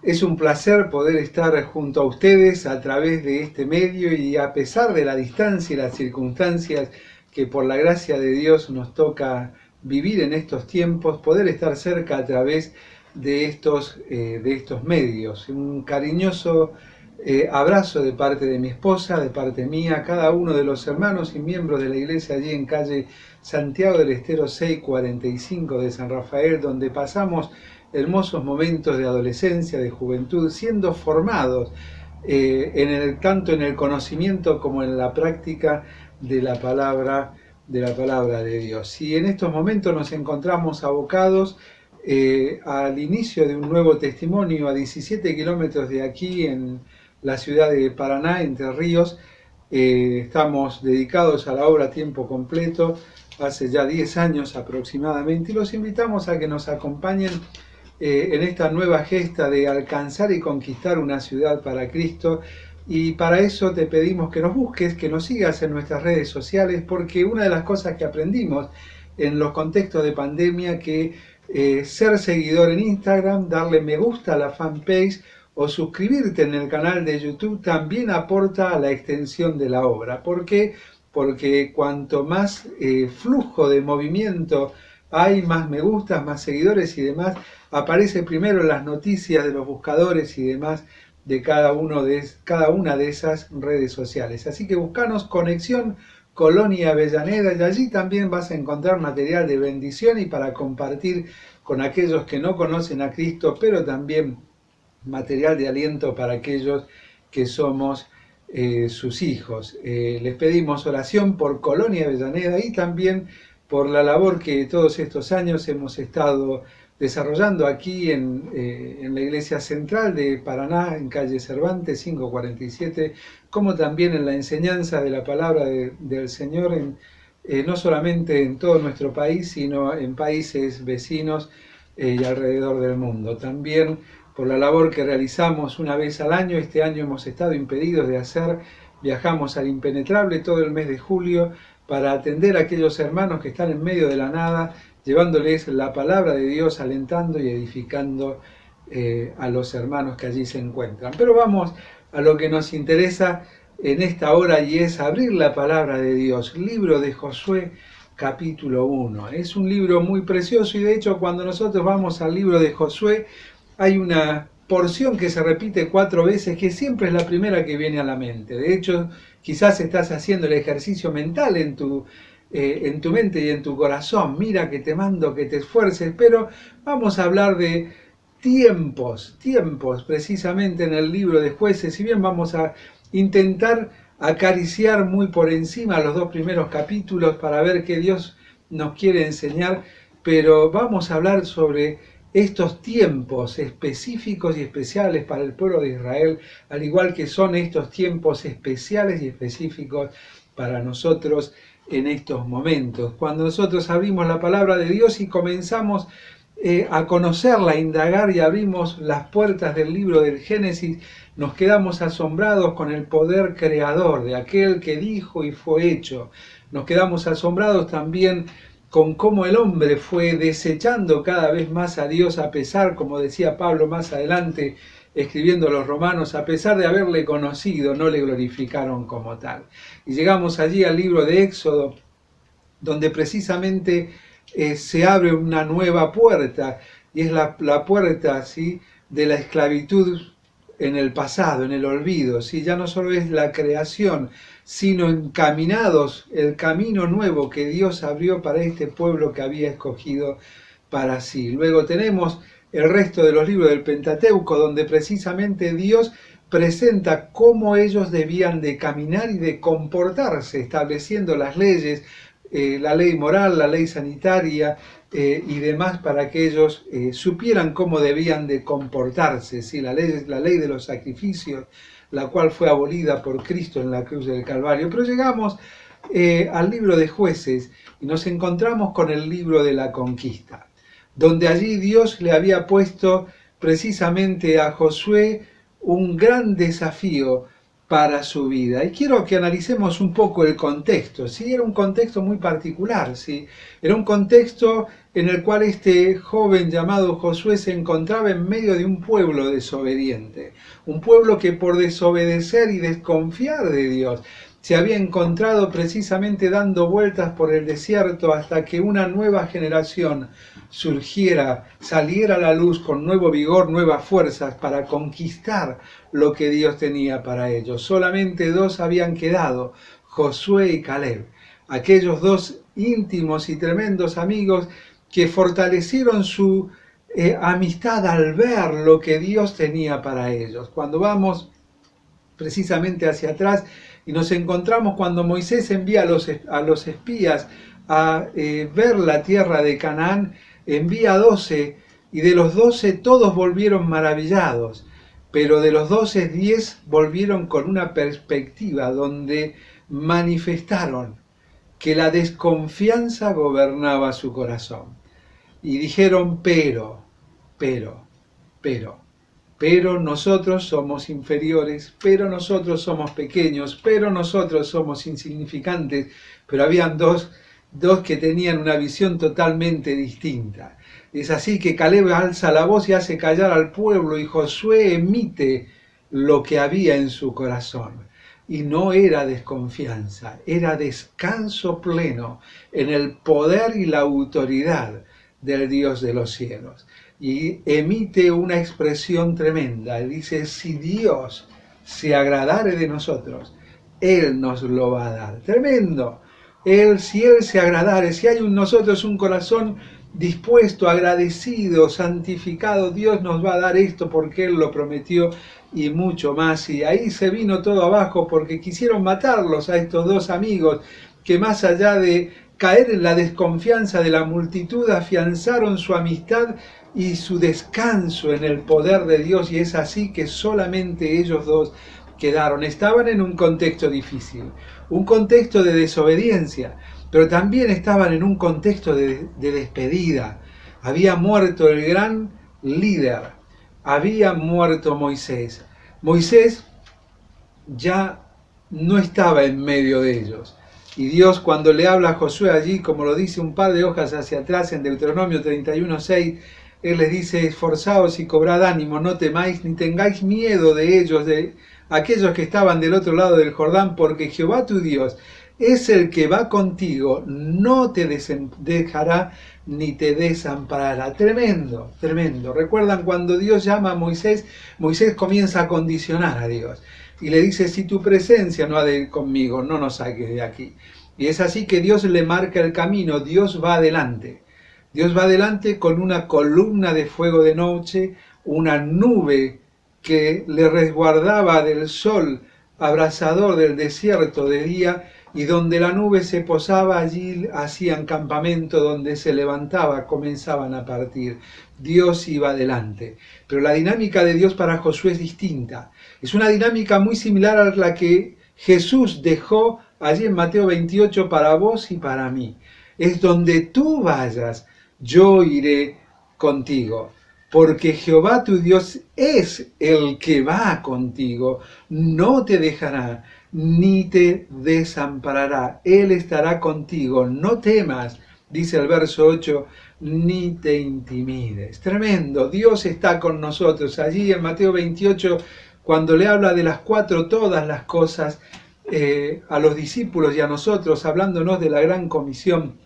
Es un placer poder estar junto a ustedes a través de este medio y a pesar de la distancia y las circunstancias que por la gracia de Dios nos toca vivir en estos tiempos, poder estar cerca a través de estos medios. Un cariñoso abrazo de parte de mi esposa, de parte mía, cada uno de los hermanos y miembros de la iglesia allí en calle Santiago del Estero 645 de San Rafael, donde pasamos hermosos momentos de adolescencia, de juventud, siendo formados tanto en el conocimiento como en la práctica de la palabra de Dios. Y en estos momentos nos encontramos abocados al inicio de un nuevo testimonio a 17 kilómetros de aquí en la ciudad de Paraná, Entre Ríos. Estamos dedicados a la obra a tiempo completo hace ya 10 años aproximadamente y los invitamos a que nos acompañen en esta nueva gesta de alcanzar y conquistar una ciudad para Cristo. Y para eso te pedimos que nos busques, que nos sigas en nuestras redes sociales, porque una de las cosas que aprendimos en los contextos de pandemia, que ser seguidor en Instagram, darle me gusta a la fanpage o suscribirte en el canal de YouTube también aporta a la extensión de la obra. ¿Por qué? Porque cuanto más flujo de movimiento hay, más me gustas, más seguidores y demás, aparece primero en las noticias de los buscadores y demás de cada una de esas redes sociales. Así que buscanos Conexión Colonia Avellaneda y allí también vas a encontrar material de bendición y para compartir con aquellos que no conocen a Cristo, pero también material de aliento para aquellos que somos sus hijos. Les pedimos oración por Colonia Avellaneda y también por la labor que todos estos años hemos estado desarrollando aquí en la iglesia central de Paraná, en calle Cervantes 547, como también en la enseñanza de la palabra del Señor, no solamente en todo nuestro país, sino en países vecinos y alrededor del mundo. También por la labor que realizamos una vez al año. Este año hemos estado impedidos de hacer, viajamos al impenetrable todo el mes de julio para atender a aquellos hermanos que están en medio de la nada, llevándoles la palabra de Dios, alentando y edificando a los hermanos que allí se encuentran. Pero vamos a lo que nos interesa en esta hora y es abrir la palabra de Dios. Libro de Josué, capítulo 1. Es un libro muy precioso y de hecho cuando nosotros vamos al libro de Josué hay una porción que se repite 4 veces que siempre es la primera que viene a la mente. De hecho, quizás estás haciendo el ejercicio mental en tu mente y en tu corazón. Mira que te mando que te esfuerces, pero vamos a hablar de tiempos precisamente en el libro de Jueces. Si bien vamos a intentar acariciar muy por encima los 2 primeros capítulos para ver qué Dios nos quiere enseñar, pero vamos a hablar sobre estos tiempos específicos y especiales para el pueblo de Israel, al igual que son estos tiempos especiales y específicos para nosotros en estos momentos. Cuando nosotros abrimos la palabra de Dios y comenzamos a conocerla, a indagar y abrimos las puertas del libro del Génesis, nos quedamos asombrados con el poder creador de aquel que dijo y fue hecho. Nos quedamos asombrados también con cómo el hombre fue desechando cada vez más a Dios a pesar, como decía Pablo más adelante, escribiendo a los romanos, a pesar de haberle conocido, no le glorificaron como tal. Y llegamos allí al libro de Éxodo, donde precisamente se abre una nueva puerta, y es la puerta, ¿sí?, de la esclavitud en el pasado, en el olvido, ¿sí? Ya no solo es la creación, sino encaminados el camino nuevo que Dios abrió para este pueblo que había escogido para sí. Luego tenemos el resto de los libros del Pentateuco, donde precisamente Dios presenta cómo ellos debían de caminar y de comportarse, estableciendo las leyes, la ley moral, la ley sanitaria y demás para que ellos supieran cómo debían de comportarse. ¿Sí? La ley de los sacrificios, la cual fue abolida por Cristo en la cruz del Calvario. Pero llegamos al libro de Jueces y nos encontramos con el libro de la conquista, donde allí Dios le había puesto precisamente a Josué un gran desafío para su vida. Y quiero que analicemos un poco el contexto. ¿Sí? Era un contexto muy particular. ¿Sí? Era un contexto en el cual este joven llamado Josué se encontraba en medio de un pueblo desobediente. Un pueblo que por desobedecer y desconfiar de Dios se había encontrado precisamente dando vueltas por el desierto hasta que una nueva generación surgiera, saliera a la luz con nuevo vigor, nuevas fuerzas para conquistar lo que Dios tenía para ellos. Solamente dos habían quedado, Josué y Caleb, aquellos dos íntimos y tremendos amigos que fortalecieron su amistad al ver lo que Dios tenía para ellos. Cuando vamos precisamente hacia atrás y nos encontramos cuando Moisés envía a los espías a ver la tierra de Canaán, envía 12 y de los 12 todos volvieron maravillados, pero de los 12, 10 volvieron con una perspectiva donde manifestaron que la desconfianza gobernaba su corazón. Y dijeron, pero nosotros somos inferiores, pero nosotros somos pequeños, pero nosotros somos insignificantes. Pero habían dos que tenían una visión totalmente distinta. Es así que Caleb alza la voz y hace callar al pueblo, y Josué emite lo que había en su corazón. Y no era desconfianza, era descanso pleno en el poder y la autoridad del Dios de los cielos. Y emite una expresión tremenda. Él dice, si Dios se agradare de nosotros, Él nos lo va a dar. Tremendo. Si Él se agradare, si hay en nosotros un corazón dispuesto, agradecido, santificado, Dios nos va a dar esto porque Él lo prometió y mucho más. Y ahí se vino todo abajo porque quisieron matarlos a estos dos amigos que, más allá de caer en la desconfianza de la multitud, afianzaron su amistad y su descanso en el poder de Dios, y es así que solamente ellos dos quedaron. Estaban en un contexto difícil, un contexto de desobediencia, pero también estaban en un contexto de despedida. Había muerto el gran líder, había muerto Moisés. Moisés ya no estaba en medio de ellos. Y Dios, cuando le habla a Josué allí, como lo dice un par de hojas hacia atrás en Deuteronomio 31:6, Él les dice, esforzaos y cobrad ánimo, no temáis ni tengáis miedo de ellos, de aquellos que estaban del otro lado del Jordán, porque Jehová tu Dios es el que va contigo, no te dejará ni te desamparará. Tremendo, tremendo. ¿Recuerdan cuando Dios llama a Moisés? Moisés comienza a condicionar a Dios y le dice, si tu presencia no ha de ir conmigo, no nos saques de aquí. Y es así que Dios le marca el camino, Dios va adelante. Dios va adelante con una columna de fuego de noche, una nube que le resguardaba del sol abrasador del desierto de día, y donde la nube se posaba, allí hacían campamento, donde se levantaba, comenzaban a partir. Dios iba adelante. Pero la dinámica de Dios para Josué es distinta. Es una dinámica muy similar a la que Jesús dejó allí en Mateo 28 para vos y para mí. Es donde tú vayas, yo iré contigo. Porque Jehová tu Dios es el que va contigo, no te dejará ni te desamparará. Él estará contigo, no temas, dice el verso 8, ni te intimides. Tremendo, Dios está con nosotros. Allí en Mateo 28, cuando le habla de las 4 todas las cosas a los discípulos y a nosotros, hablándonos de la gran comisión,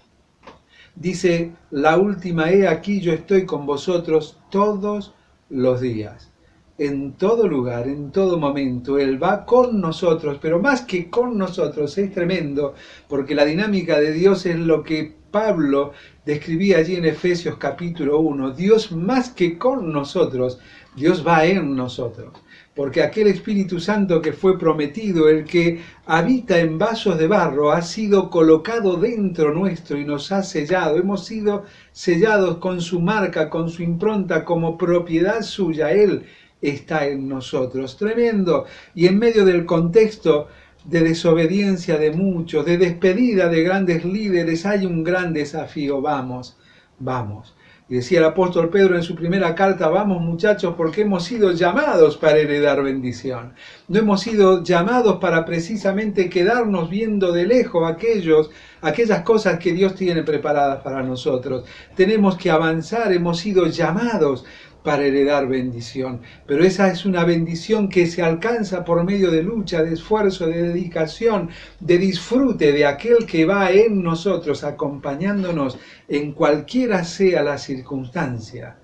dice, la última, he aquí yo estoy con vosotros todos los días. En todo lugar, en todo momento, Él va con nosotros, pero más que con nosotros, es tremendo, porque la dinámica de Dios es lo que Pablo describía allí en Efesios capítulo 1. Dios más que con nosotros, Dios va en nosotros. Porque aquel Espíritu Santo que fue prometido, el que habita en vasos de barro, ha sido colocado dentro nuestro y nos ha sellado. Hemos sido sellados con su marca, con su impronta, como propiedad suya. Él está en nosotros. Tremendo. Y en medio del contexto de desobediencia de muchos, de despedida de grandes líderes, hay un gran desafío. Vamos, vamos. Y decía el apóstol Pedro en su primera carta, vamos muchachos, porque hemos sido llamados para heredar bendición. No hemos sido llamados para precisamente quedarnos viendo de lejos aquellas cosas que Dios tiene preparadas para nosotros. Tenemos que avanzar, hemos sido llamados para heredar bendición. Pero esa es una bendición que se alcanza por medio de lucha, de esfuerzo, de dedicación, de disfrute de aquel que va en nosotros, acompañándonos en cualquiera sea la circunstancia,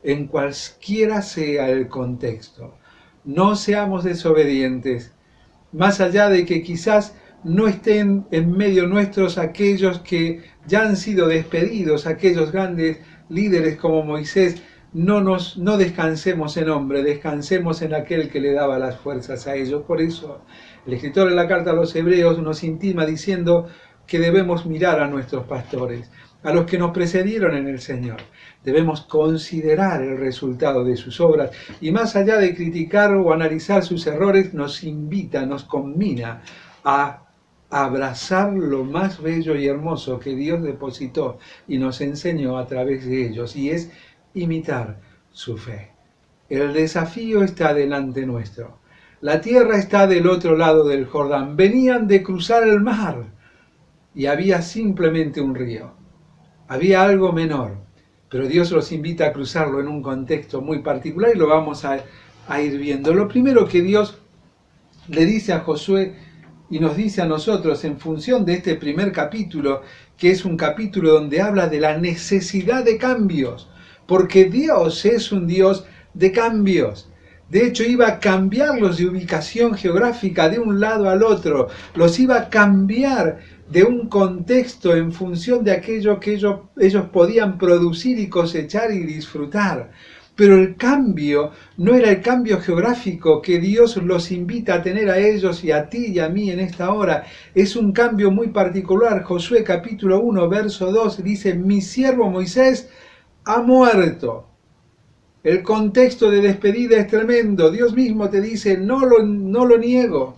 en cualquiera sea el contexto. No seamos desobedientes, más allá de que quizás no estén en medio nuestros aquellos que ya han sido despedidos, aquellos grandes líderes como Moisés. No descansemos en hombre, descansemos en aquel que le daba las fuerzas a ellos. Por eso el escritor en la carta a los Hebreos nos intima diciendo que debemos mirar a nuestros pastores, a los que nos precedieron en el Señor. Debemos considerar el resultado de sus obras y más allá de criticar o analizar sus errores, nos invita, nos conmina a abrazar lo más bello y hermoso que Dios depositó y nos enseñó a través de ellos, y es imitar su fe. El desafío está delante nuestro. La tierra está del otro lado del Jordán. Venían de cruzar el mar y había simplemente un río. Había algo menor, pero Dios los invita a cruzarlo en un contexto muy particular y lo vamos a ir viendo. Lo primero que Dios le dice a Josué y nos dice a nosotros en función de este primer capítulo, que es un capítulo donde habla de la necesidad de cambios, porque Dios es un Dios de cambios. De hecho, iba a cambiarlos de ubicación geográfica de un lado al otro, los iba a cambiar de un contexto en función de aquello que ellos podían producir y cosechar y disfrutar. Pero el cambio no era el cambio geográfico que Dios los invita a tener a ellos y a ti y a mí en esta hora. Es un cambio muy particular. Josué capítulo 1, verso 2 dice, mi siervo Moisés ha muerto. El contexto de despedida es tremendo. Dios mismo te dice, no lo niego.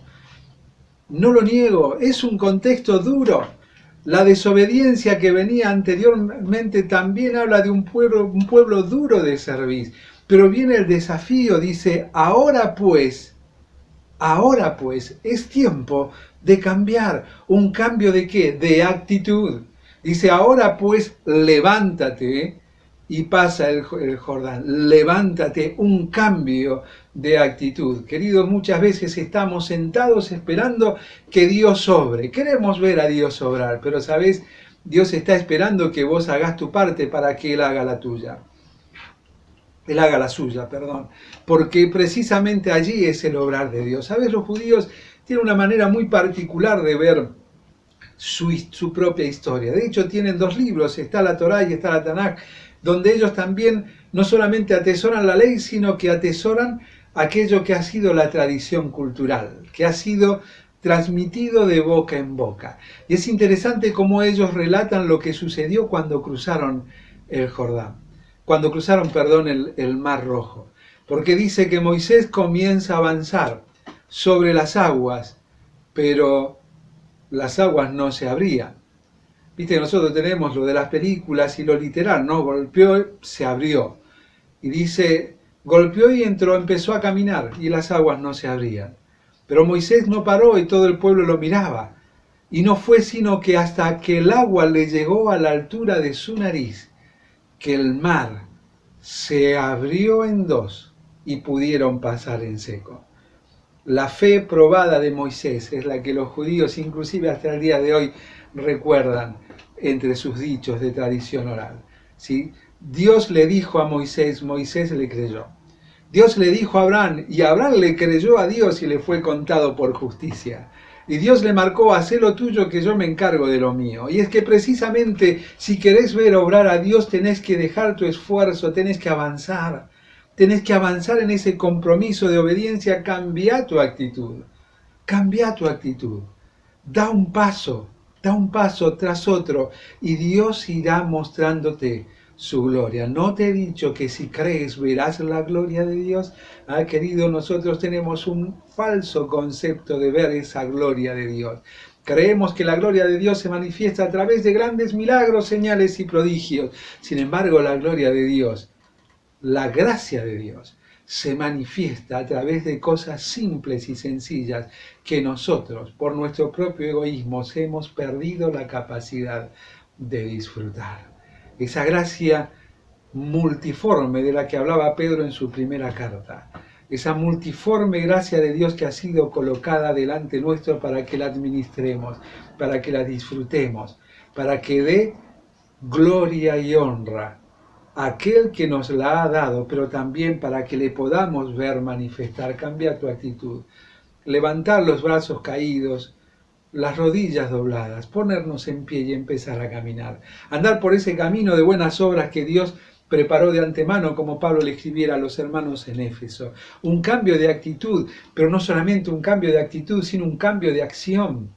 No lo niego. Es un contexto duro. La desobediencia que venía anteriormente también habla de un pueblo duro de servir. Pero viene el desafío, dice, ahora pues, es tiempo de cambiar. ¿Un cambio de qué? De actitud. Dice, ahora pues, levántate y pasa el Jordán. Levántate, un cambio de actitud. Queridos, muchas veces estamos sentados esperando que Dios obre. Queremos ver a Dios obrar, pero ¿sabes? Dios está esperando que vos hagas tu parte para que Él haga la tuya. Él haga la suya, perdón. Porque precisamente allí es el obrar de Dios. ¿Sabes? Los judíos tienen una manera muy particular de ver su propia historia. De hecho, tienen dos libros, está la Torá y está la Tanaj, donde ellos también no solamente atesoran la ley, sino que atesoran aquello que ha sido la tradición cultural, que ha sido transmitido de boca en boca. Y es interesante cómo ellos relatan lo que sucedió cuando cruzaron el Jordán, cuando cruzaron, el Mar Rojo. Porque dice que Moisés comienza a avanzar sobre las aguas, pero las aguas no se abrían. Viste que nosotros tenemos lo de las películas y lo literal, ¿no? Golpeó, se abrió. Y dice, golpeó y empezó a caminar y las aguas no se abrían. Pero Moisés no paró y todo el pueblo lo miraba. Y no fue sino que hasta que el agua le llegó a la altura de su nariz, que el mar se abrió en dos y pudieron pasar en seco. La fe probada de Moisés es la que los judíos, inclusive hasta el día de hoy, recuerdan entre sus dichos de tradición oral. ¿Sí? Dios le dijo a Moisés, Moisés le creyó. Dios le dijo a Abraham, y Abraham le creyó a Dios y le fue contado por justicia. Y Dios le marcó, haz lo tuyo que yo me encargo de lo mío. Y es que precisamente si querés ver obrar a Dios, tenés que dejar tu esfuerzo, tenés que avanzar. Tenés que avanzar en ese compromiso de obediencia. Cambia tu actitud. Cambia tu actitud. Da un paso tras otro y Dios irá mostrándote su gloria. ¿No te he dicho que si crees verás la gloria de Dios? Querido, nosotros tenemos un falso concepto de ver esa gloria de Dios. Creemos que la gloria de Dios se manifiesta a través de grandes milagros, señales y prodigios. Sin embargo, la gloria de Dios, la gracia de Dios, se manifiesta a través de cosas simples y sencillas que nosotros, por nuestro propio egoísmo, hemos perdido la capacidad de disfrutar. Esa gracia multiforme de la que hablaba Pedro en su primera carta. Esa multiforme gracia de Dios que ha sido colocada delante nuestro para que la administremos, para que la disfrutemos, para que dé gloria y honra a aquel que nos la ha dado, pero también para que le podamos ver manifestar. Cambia tu actitud, levantar los brazos caídos, las rodillas dobladas, ponernos en pie y empezar a caminar, andar por ese camino de buenas obras que Dios preparó de antemano, como Pablo le escribiera a los hermanos en Éfeso. Un cambio de actitud, pero no solamente un cambio de actitud, sino un cambio de acción.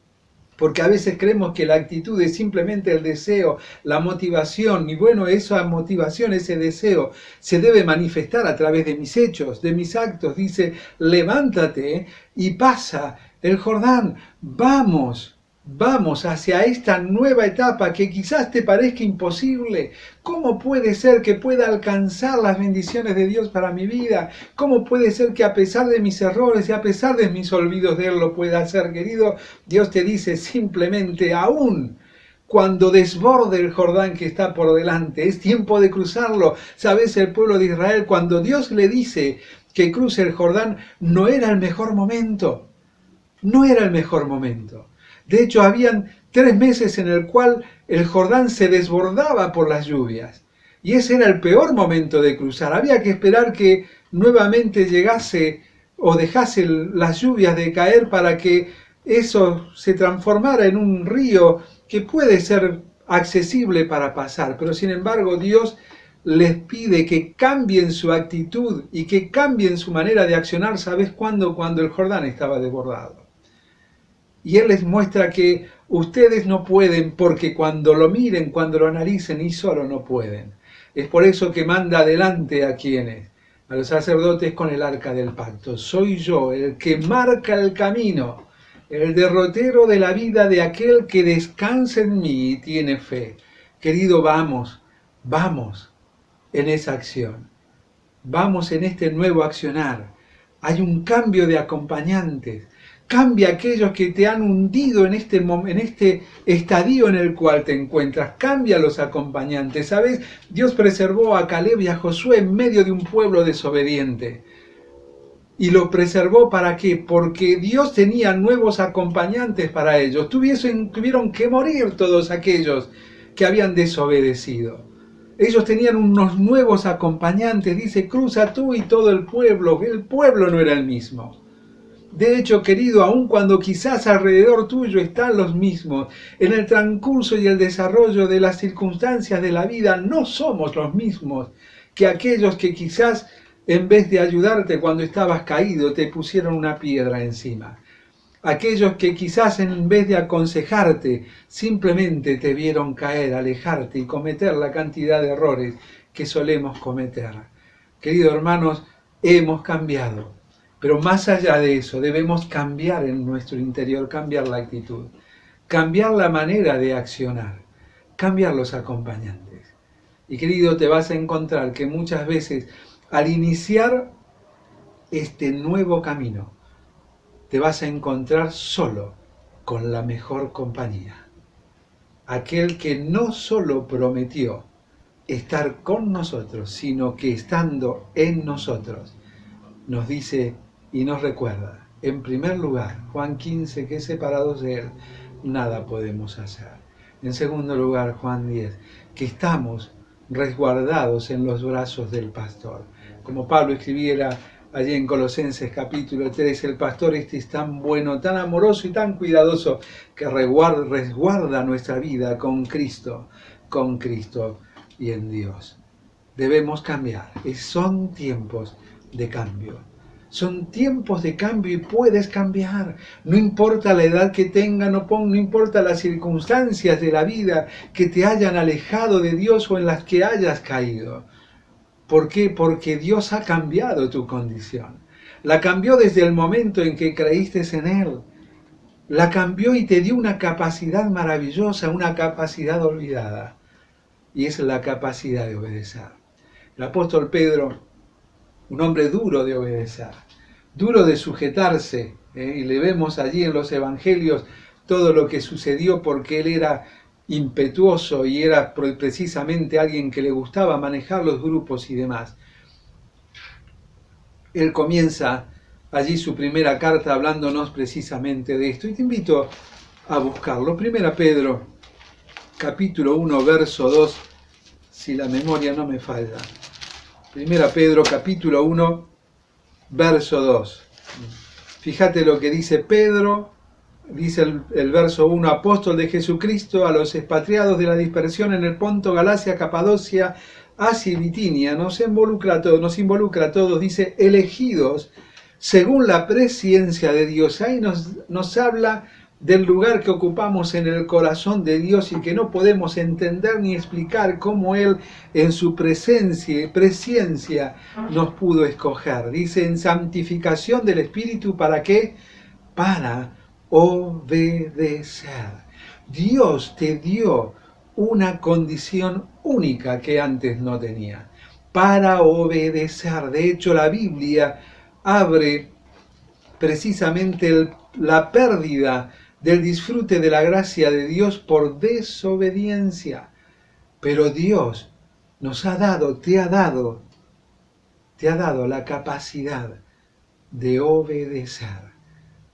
Porque a veces creemos que la actitud es simplemente el deseo, la motivación, y bueno, esa motivación, ese deseo, se debe manifestar a través de mis hechos, de mis actos. Dice, levántate y pasa el Jordán, vamos hacia esta nueva etapa que quizás te parezca imposible. ¿Cómo puede ser que pueda alcanzar las bendiciones de Dios para mi vida? ¿Cómo puede ser que a pesar de mis errores y a pesar de mis olvidos de Él lo pueda hacer, querido? Dios te dice simplemente, aún cuando desborde el Jordán que está por delante, es tiempo de cruzarlo. ¿Sabes? El pueblo de Israel, cuando Dios le dice que cruce el Jordán, no era el mejor momento. No era el mejor momento. De hecho, habían 3 meses en el cual el Jordán se desbordaba por las lluvias. Y ese era el peor momento de cruzar. Había que esperar que nuevamente llegase o dejase las lluvias de caer para que eso se transformara en un río que puede ser accesible para pasar. Pero sin embargo, Dios les pide que cambien su actitud y que cambien su manera de accionar. ¿Sabes cuándo? Cuando el Jordán estaba desbordado. Y Él les muestra que ustedes no pueden porque cuando lo miren, cuando lo analicen, y solo no pueden. Es por eso que manda adelante a quienes, a los sacerdotes con el arca del pacto. Soy yo el que marca el camino, el derrotero de la vida de aquel que descansa en mí y tiene fe. Querido, vamos en esa acción. Vamos en este nuevo accionar. Hay un cambio de acompañantes. Cambia aquellos que te han hundido en este estadio en el cual te encuentras. Cambia los acompañantes. ¿Sabes? Dios preservó a Caleb y a Josué en medio de un pueblo desobediente. ¿Y lo preservó para qué? Porque Dios tenía nuevos acompañantes para ellos. Tuvieron que morir todos aquellos que habían desobedecido. Ellos tenían unos nuevos acompañantes. Dice, cruza tú y todo el pueblo. El pueblo no era el mismo. De hecho, querido, aun cuando quizás alrededor tuyo están los mismos, en el transcurso y el desarrollo de las circunstancias de la vida no somos los mismos que aquellos que quizás en vez de ayudarte cuando estabas caído te pusieron una piedra encima. Aquellos que quizás en vez de aconsejarte simplemente te vieron caer, alejarte y cometer la cantidad de errores que solemos cometer. Queridos hermanos, hemos cambiado. Pero más allá de eso, debemos cambiar en nuestro interior, cambiar la actitud, cambiar la manera de accionar, cambiar los acompañantes. Y querido, te vas a encontrar que muchas veces al iniciar este nuevo camino, te vas a encontrar solo con la mejor compañía. Aquel que no solo prometió estar con nosotros, sino que estando en nosotros, nos dice y nos recuerda, en primer lugar, Juan 15, que separados de Él, nada podemos hacer. En segundo lugar, Juan 10, que estamos resguardados en los brazos del pastor. Como Pablo escribiera allí en Colosenses capítulo 3, el pastor este es tan bueno, tan amoroso y tan cuidadoso que resguarda nuestra vida con Cristo y en Dios. Debemos cambiar. Son tiempos de cambio. Son tiempos de cambio y puedes cambiar. No importa la edad que tengas, no importa las circunstancias de la vida que te hayan alejado de Dios o en las que hayas caído. ¿Por qué? Porque Dios ha cambiado tu condición. La cambió desde el momento en que creíste en Él. la cambió y te dio una capacidad maravillosa, una capacidad olvidada. Y es la capacidad de obedecer. El apóstol Pedro, un hombre duro de obedecer, duro de sujetarse, y le vemos allí en los evangelios todo lo que sucedió porque él era impetuoso y era precisamente alguien que le gustaba manejar los grupos y demás. Él comienza allí su primera carta hablándonos precisamente de esto y te invito a buscarlo. Primera Pedro, capítulo 1, verso 2, si la memoria no me falla. Primera Pedro, capítulo 1, verso 2. Fíjate lo que dice Pedro, dice el verso 1, apóstol de Jesucristo a los expatriados de la dispersión en el Ponto, Galacia, Capadocia, Asia y Bitinia, nos involucra a todos, dice, elegidos según la presciencia de Dios. Ahí nos habla del lugar que ocupamos en el corazón de Dios y que no podemos entender ni explicar cómo Él en su presciencia nos pudo escoger. Dice, en santificación del Espíritu, ¿para qué? Para obedecer. Dios te dio una condición única que antes no tenía, para obedecer. De hecho, la Biblia abre precisamente la pérdida del disfrute de la gracia de Dios por desobediencia. Pero Dios nos ha dado, te ha dado la capacidad de obedecer.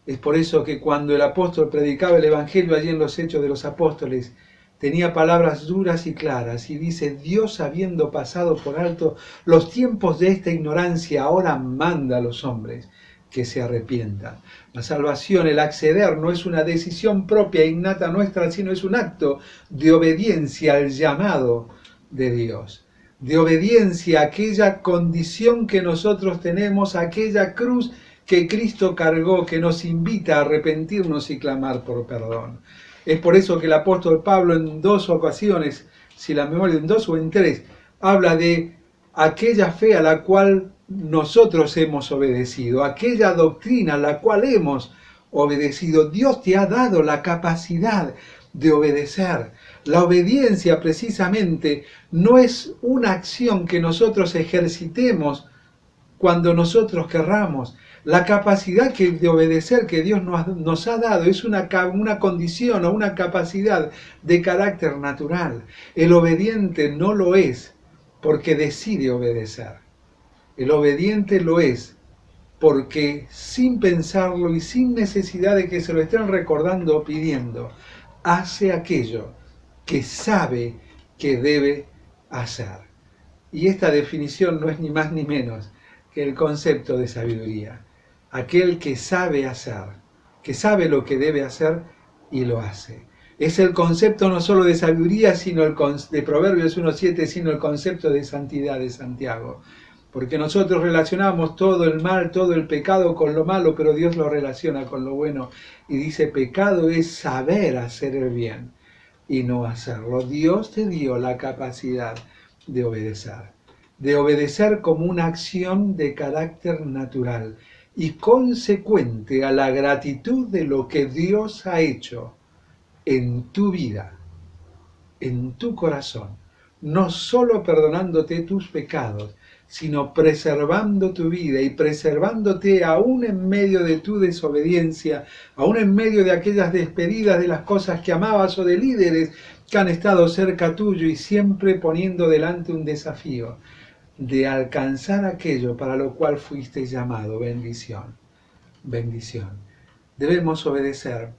Es por eso que cuando el apóstol predicaba el Evangelio allí en los Hechos de los Apóstoles, tenía palabras duras y claras y dice, Dios habiendo pasado por alto los tiempos de esta ignorancia, ahora manda a los hombres que se arrepientan. La salvación, el acceder, no es una decisión propia, innata nuestra, sino es un acto de obediencia al llamado de Dios, de obediencia a aquella condición que nosotros tenemos, a aquella cruz que Cristo cargó, que nos invita a arrepentirnos y clamar por perdón. Es por eso que el apóstol Pablo en 2 ocasiones, si la memoria en 2 o en 3, habla de aquella fe a la cual nosotros hemos obedecido, aquella doctrina a la cual hemos obedecido. Dios te ha dado la capacidad de obedecer. La obediencia precisamente no es una acción que nosotros ejercitemos cuando nosotros querramos. La capacidad de obedecer que Dios nos ha dado es una condición o una capacidad de carácter natural. El obediente no lo es porque decide obedecer. El obediente lo es porque sin pensarlo y sin necesidad de que se lo estén recordando o pidiendo, hace aquello que sabe que debe hacer. Y esta definición no es ni más ni menos que el concepto de sabiduría. Aquel que sabe hacer, que sabe lo que debe hacer y lo hace. Es el concepto no solo de sabiduría, sino de Proverbios 1.7, sino el concepto de santidad de Santiago. Porque nosotros relacionamos todo el mal, todo el pecado con lo malo, pero Dios lo relaciona con lo bueno. Y dice, pecado es saber hacer el bien y no hacerlo. Dios te dio la capacidad de obedecer como una acción de carácter natural y consecuente a la gratitud de lo que Dios ha hecho en tu vida, en tu corazón, no solo perdonándote tus pecados, sino preservando tu vida y preservándote aún en medio de tu desobediencia, aún en medio de aquellas despedidas de las cosas que amabas o de líderes que han estado cerca tuyo y siempre poniendo delante un desafío de alcanzar aquello para lo cual fuiste llamado. Bendición, bendición. Debemos obedecer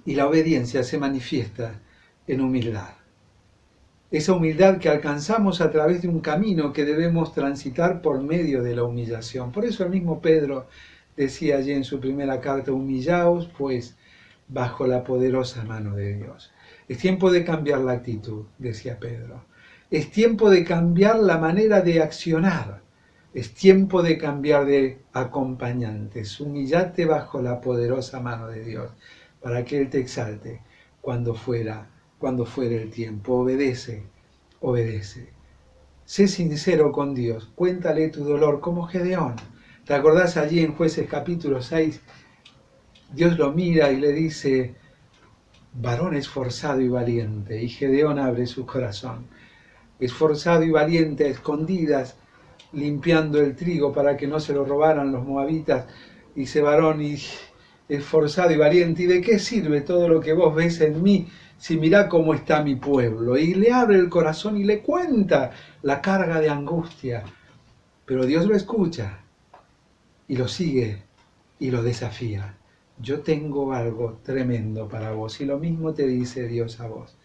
y la obediencia se manifiesta en humildad. Esa humildad que alcanzamos a través de un camino que debemos transitar por medio de la humillación. Por eso el mismo Pedro decía allí en su primera carta, humillaos pues bajo la poderosa mano de Dios. Es tiempo de cambiar la actitud, decía Pedro. Es tiempo de cambiar la manera de accionar. Es tiempo de cambiar de acompañantes. Humillate bajo la poderosa mano de Dios para que Él te exalte cuando fuera el tiempo. Obedece, obedece. Sé sincero con Dios. Cuéntale tu dolor como Gedeón. ¿Te acordás allí en Jueces capítulo 6? Dios lo mira y le dice, varón esforzado y valiente, y Gedeón abre su corazón. Esforzado y valiente, a escondidas, limpiando el trigo para que no se lo robaran los moabitas, dice varón y esforzado y valiente, ¿y de qué sirve todo lo que vos ves en mí si mirá cómo está mi pueblo? Y le abre el corazón y le cuenta la carga de angustia, pero Dios lo escucha y lo sigue y lo desafía. Yo tengo algo tremendo para vos, y lo mismo te dice Dios a vos.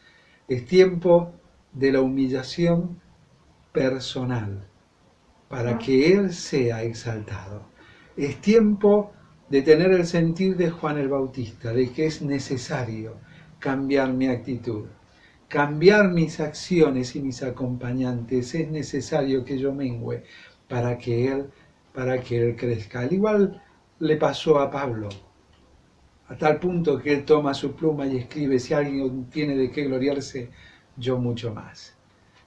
Es tiempo de la humillación personal para que Él sea exaltado. Es tiempo de tener el sentir de Juan el Bautista, de que es necesario cambiar mi actitud, cambiar mis acciones y mis acompañantes. Es necesario que yo mengüe para que Él crezca. Al igual le pasó a Pablo, a tal punto que él toma su pluma y escribe, si alguien tiene de qué gloriarse, yo mucho más.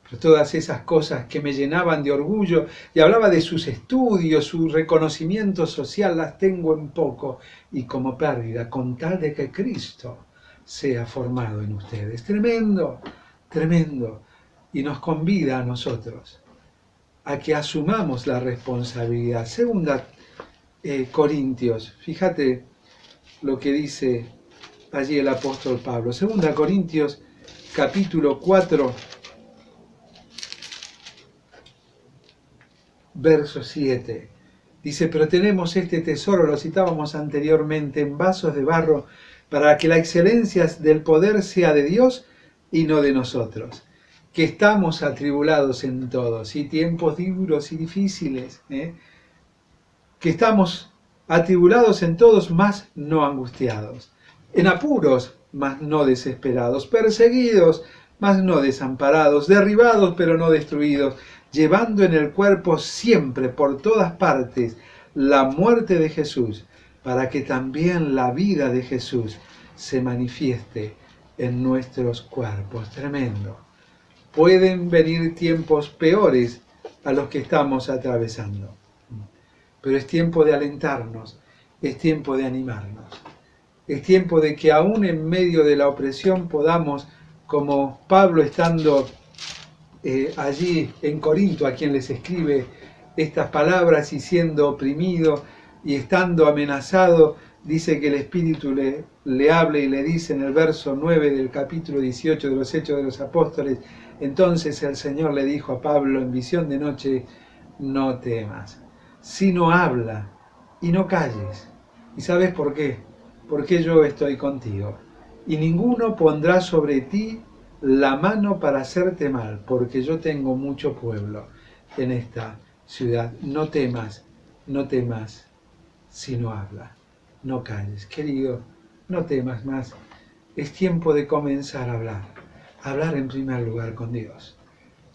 Pero todas esas cosas que me llenaban de orgullo, y hablaba de sus estudios, su reconocimiento social, las tengo en poco y como pérdida, con tal de que Cristo sea formado en ustedes. Tremendo, tremendo. Y nos convida a nosotros a que asumamos la responsabilidad. Segunda Corintios, fíjate lo que dice allí el apóstol Pablo. Segunda Corintios, capítulo 4, verso 7. Dice, pero tenemos este tesoro, lo citábamos anteriormente, en vasos de barro, para que la excelencia del poder sea de Dios y no de nosotros, que estamos atribulados en todos, y tiempos duros y difíciles, que estamos atribulados en todos, mas no angustiados, en apuros, mas no desesperados, perseguidos, mas no desamparados, derribados, pero no destruidos, llevando en el cuerpo siempre, por todas partes, la muerte de Jesús, para que también la vida de Jesús se manifieste en nuestros cuerpos. Tremendo. Pueden venir tiempos peores a los que estamos atravesando, pero es tiempo de alentarnos, es tiempo de animarnos, es tiempo de que aún en medio de la opresión podamos, como Pablo estando allí en Corinto, a quien les escribe estas palabras y siendo oprimido y estando amenazado, dice que el Espíritu le hable y le dice en el verso 9 del capítulo 18 de los Hechos de los Apóstoles, entonces el Señor le dijo a Pablo en visión de noche, no temas, sino habla y no calles. ¿Y sabes por qué? Porque yo estoy contigo. Y ninguno pondrá sobre ti la mano para hacerte mal, porque yo tengo mucho pueblo en esta ciudad. No temas, no temas, sino habla, no calles. Querido, no temas más. Es tiempo de comenzar a hablar. Hablar en primer lugar con Dios.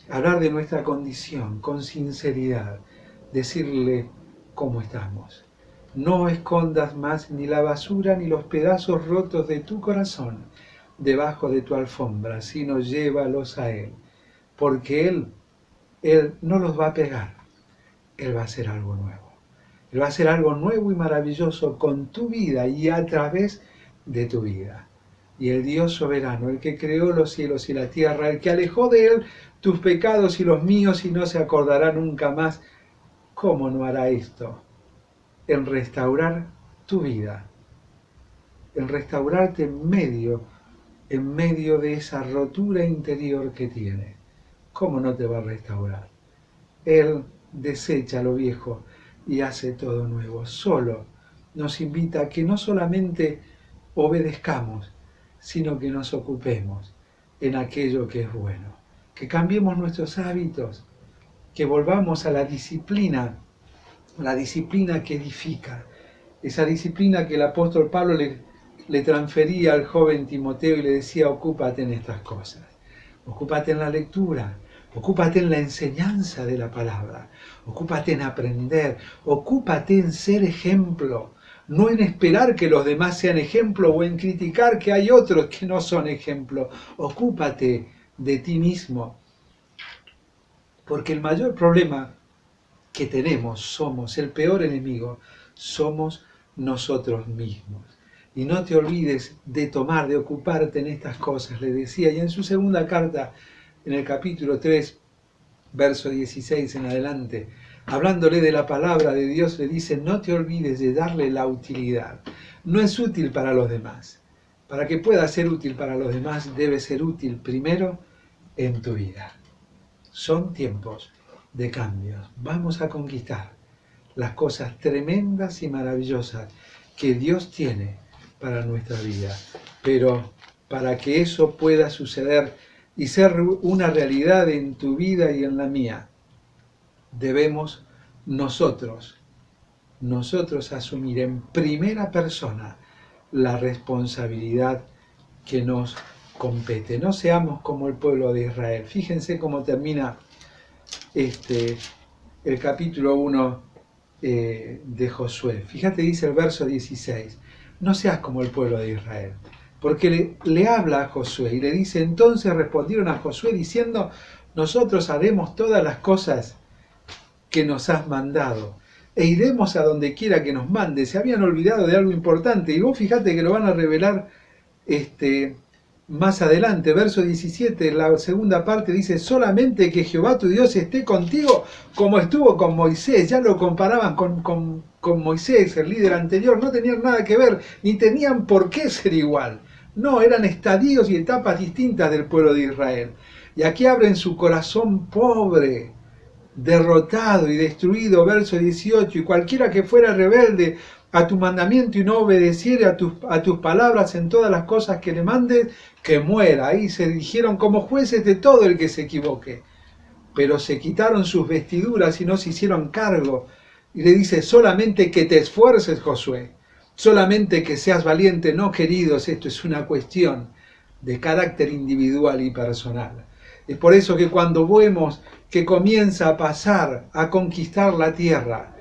Hablar de nuestra condición con sinceridad. Decirle cómo estamos. No escondas más ni la basura ni los pedazos rotos de tu corazón debajo de tu alfombra, sino llévalos a Él, porque Él no los va a pegar, Él va a hacer algo nuevo. Él va a hacer algo nuevo y maravilloso con tu vida y a través de tu vida. Y el Dios soberano, el que creó los cielos y la tierra, el que alejó de Él tus pecados y los míos y no se acordará nunca más, ¿cómo no hará esto? En restaurar tu vida, en restaurarte en medio de esa rotura interior que tiene. ¿Cómo no te va a restaurar? Él desecha lo viejo y hace todo nuevo. Solo nos invita a que no solamente obedezcamos, sino que nos ocupemos en aquello que es bueno. Que cambiemos nuestros hábitos, que volvamos a la disciplina que edifica. Esa disciplina que el apóstol Pablo le transfería al joven Timoteo y le decía, ocúpate en estas cosas, ocúpate en la lectura, ocúpate en la enseñanza de la palabra, ocúpate en aprender, ocúpate en ser ejemplo, no en esperar que los demás sean ejemplo o en criticar que hay otros que no son ejemplo. Ocúpate de ti mismo, porque el mayor problema que tenemos, el peor enemigo, somos nosotros mismos. y no te olvides de tomar, de ocuparte en estas cosas, le decía. Y en su segunda carta, en el capítulo 3, verso 16 en adelante, hablándole de la palabra de Dios, le dice, no te olvides de darle la utilidad. No es útil para los demás. Para que pueda ser útil para los demás, debe ser útil primero en tu vida. Son tiempos de cambios. Vamos a conquistar las cosas tremendas y maravillosas que Dios tiene para nuestra vida. Pero para que eso pueda suceder y ser una realidad en tu vida y en la mía, debemos nosotros asumir en primera persona la responsabilidad que nos compete. No seamos como el pueblo de Israel. Fíjense cómo termina el capítulo 1 de Josué. Fíjate, dice el verso 16, no seas como el pueblo de Israel. Porque le habla a Josué y le dice, entonces respondieron a Josué diciendo, nosotros haremos todas las cosas que nos has mandado e iremos a donde quiera que nos mande. Se habían olvidado de algo importante y vos fíjate que lo van a revelar más adelante, verso 17, la segunda parte dice, solamente que Jehová tu Dios esté contigo como estuvo con Moisés. Ya lo comparaban con Moisés, el líder anterior, no tenían nada que ver, ni tenían por qué ser igual. No, eran estadios y etapas distintas del pueblo de Israel. Y aquí abren su corazón pobre, derrotado y destruido, verso 18, y cualquiera que fuera rebelde a tu mandamiento y no obedeciere a tus palabras en todas las cosas que le mandes, que muera. Ahí se dirigieron como jueces de todo el que se equivoque. Pero se quitaron sus vestiduras y no se hicieron cargo. Y le dice, solamente que te esfuerces, Josué. Solamente que seas valiente. No, queridos, esto es una cuestión de carácter individual y personal. Es por eso que cuando vemos que comienza a pasar, a conquistar la tierra,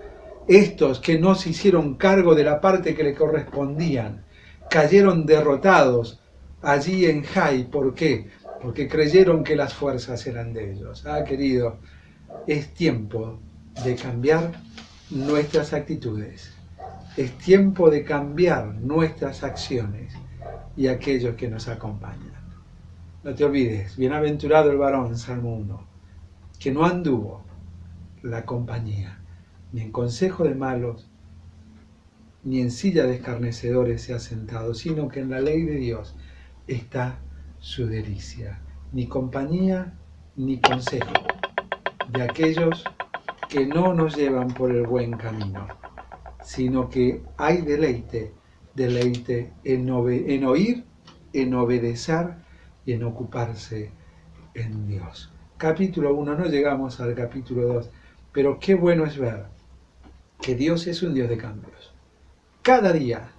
estos que no se hicieron cargo de la parte que le correspondían, cayeron derrotados allí en Jai. ¿Por qué? Porque creyeron que las fuerzas eran de ellos. Querido, es tiempo de cambiar nuestras actitudes. Es tiempo de cambiar nuestras acciones y aquellos que nos acompañan. No te olvides, bienaventurado el varón, Salmo 1, que no anduvo la compañía, ni en consejo de malos, ni en silla de escarnecedores se ha sentado, sino que en la ley de Dios está su delicia. Ni compañía, ni consejo de aquellos que no nos llevan por el buen camino, sino que hay deleite en oír, en obedecer y en ocuparse en Dios. Capítulo 1, no llegamos al capítulo 2, pero qué bueno es ver que Dios es un Dios de cambios. Cada día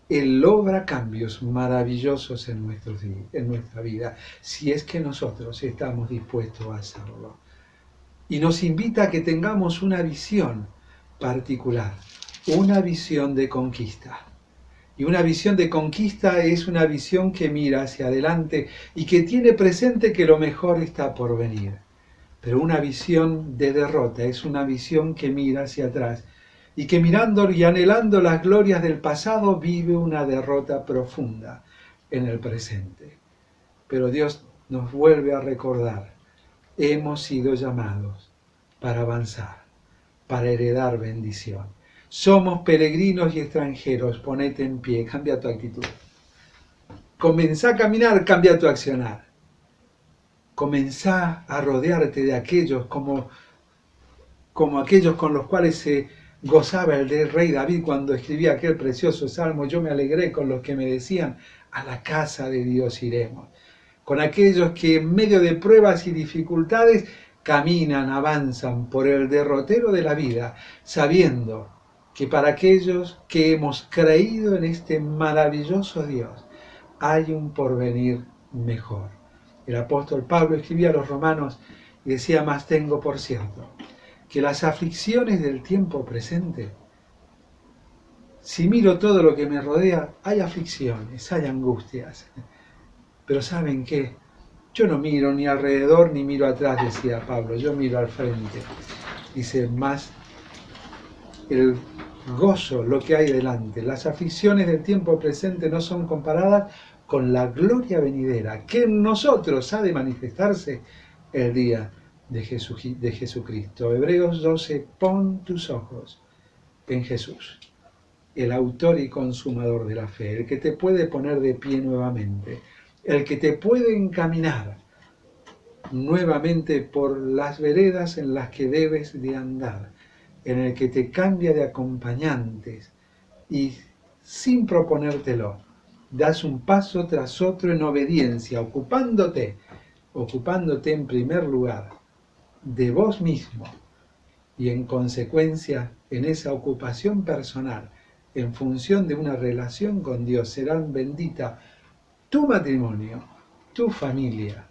Él logra cambios maravillosos en nuestra vida, si es que nosotros estamos dispuestos a hacerlo. Y nos invita a que tengamos una visión particular, una visión de conquista. Y una visión de conquista es una visión que mira hacia adelante y que tiene presente que lo mejor está por venir. Pero una visión de derrota es una visión que mira hacia atrás y que mirando y anhelando las glorias del pasado vive una derrota profunda en el presente. Pero Dios nos vuelve a recordar, hemos sido llamados para avanzar, para heredar bendición. Somos peregrinos y extranjeros, ponete en pie, cambia tu actitud. Comenzá a caminar, cambia tu accionar. Comenzá a rodearte de aquellos como aquellos con los cuales se gozaba el rey David cuando escribía aquel precioso salmo. Yo me alegré con los que me decían, a la casa de Dios iremos. Con aquellos que en medio de pruebas y dificultades caminan, avanzan por el derrotero de la vida, sabiendo que para aquellos que hemos creído en este maravilloso Dios, hay un porvenir mejor. El apóstol Pablo escribía a los romanos y decía, más tengo por cierto, que las aflicciones del tiempo presente, si miro todo lo que me rodea, hay aflicciones, hay angustias. Pero ¿saben qué? Yo no miro ni alrededor ni miro atrás, decía Pablo, yo miro al frente. Dice, más el gozo lo que hay delante. Las aflicciones del tiempo presente no son comparadas con la gloria venidera, que en nosotros ha de manifestarse el día de Jesucristo. Hebreos 12, pon tus ojos en Jesús, el autor y consumador de la fe, el que te puede poner de pie nuevamente, el que te puede encaminar nuevamente por las veredas en las que debes de andar, en el que te cambia de acompañantes y sin proponértelo, das un paso tras otro en obediencia, ocupándote en primer lugar de vos mismo y en consecuencia en esa ocupación personal, en función de una relación con Dios, serán bendita tu matrimonio, tu familia,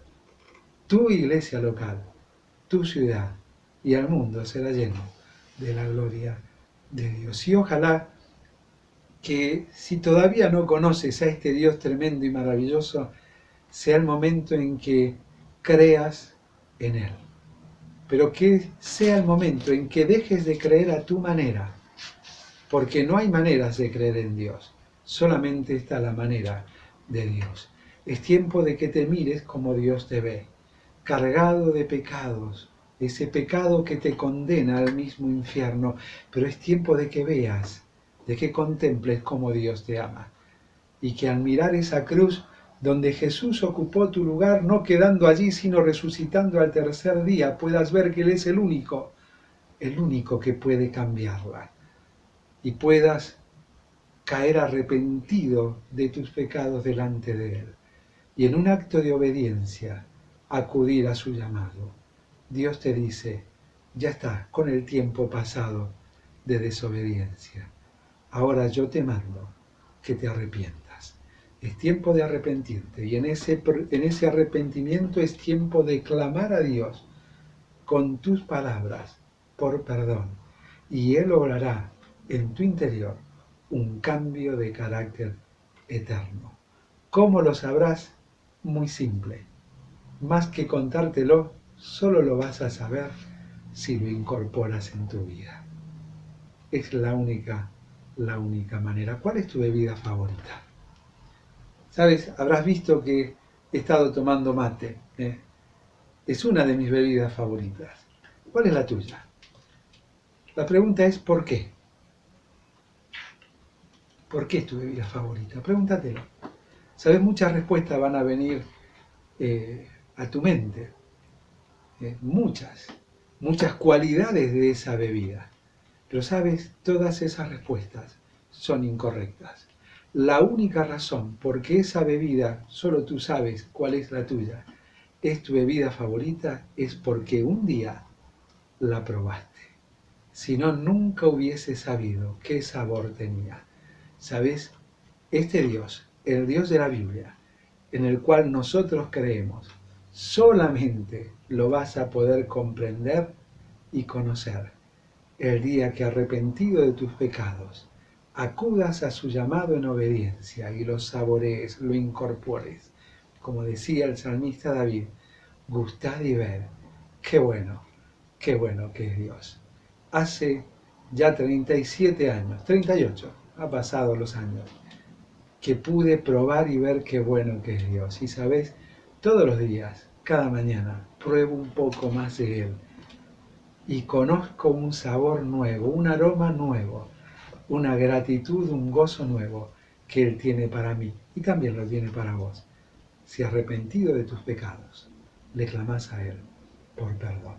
tu iglesia local, tu ciudad y el mundo será lleno de la gloria de Dios. Y ojalá que si todavía no conoces a este Dios tremendo y maravilloso, sea el momento en que creas en Él. Pero que sea el momento en que dejes de creer a tu manera, porque no hay maneras de creer en Dios, solamente está la manera de Dios. Es tiempo de que te mires como Dios te ve, cargado de pecados, ese pecado que te condena al mismo infierno, pero es tiempo de que veas, de que contemples cómo Dios te ama, y que al mirar esa cruz donde Jesús ocupó tu lugar, no quedando allí, sino resucitando al tercer día, puedas ver que Él es el único que puede cambiarla, y puedas caer arrepentido de tus pecados delante de Él, y en un acto de obediencia acudir a su llamado. Dios te dice, ya está, con el tiempo pasado de desobediencia. Ahora yo te mando que te arrepientas. Es tiempo de arrepentirte y en ese arrepentimiento es tiempo de clamar a Dios con tus palabras por perdón. Y Él obrará en tu interior un cambio de carácter eterno. ¿Cómo lo sabrás? Muy simple. Más que contártelo, solo lo vas a saber si lo incorporas en tu vida. Es la única manera. ¿Cuál es tu bebida favorita? Sabes, habrás visto que he estado tomando mate. Es una de mis bebidas favoritas. ¿Cuál es la tuya? La pregunta es ¿por qué? ¿Por qué es tu bebida favorita? Pregúntatelo. Sabes, muchas respuestas van a venir a tu mente. Muchas cualidades de esa bebida. Pero sabes, todas esas respuestas son incorrectas. La única razón por qué esa bebida, solo tú sabes cuál es la tuya, es tu bebida favorita, es porque un día la probaste. Si no, nunca hubiese sabido qué sabor tenía. ¿Sabes? Este Dios, el Dios de la Biblia, en el cual nosotros creemos, solamente lo vas a poder comprender y conocer el día que, arrepentido de tus pecados, acudas a su llamado en obediencia y lo saborees, lo incorpores. Como decía el salmista David, gustad y ved, qué bueno que es Dios. Hace ya 37 años, 38, ha pasado los años, que pude probar y ver qué bueno que es Dios. Y sabes, todos los días, cada mañana, pruebo un poco más de Él y conozco un sabor nuevo, un aroma nuevo, una gratitud, un gozo nuevo que Él tiene para mí y también lo tiene para vos. Si arrepentido de tus pecados, le clamás a Él por perdón.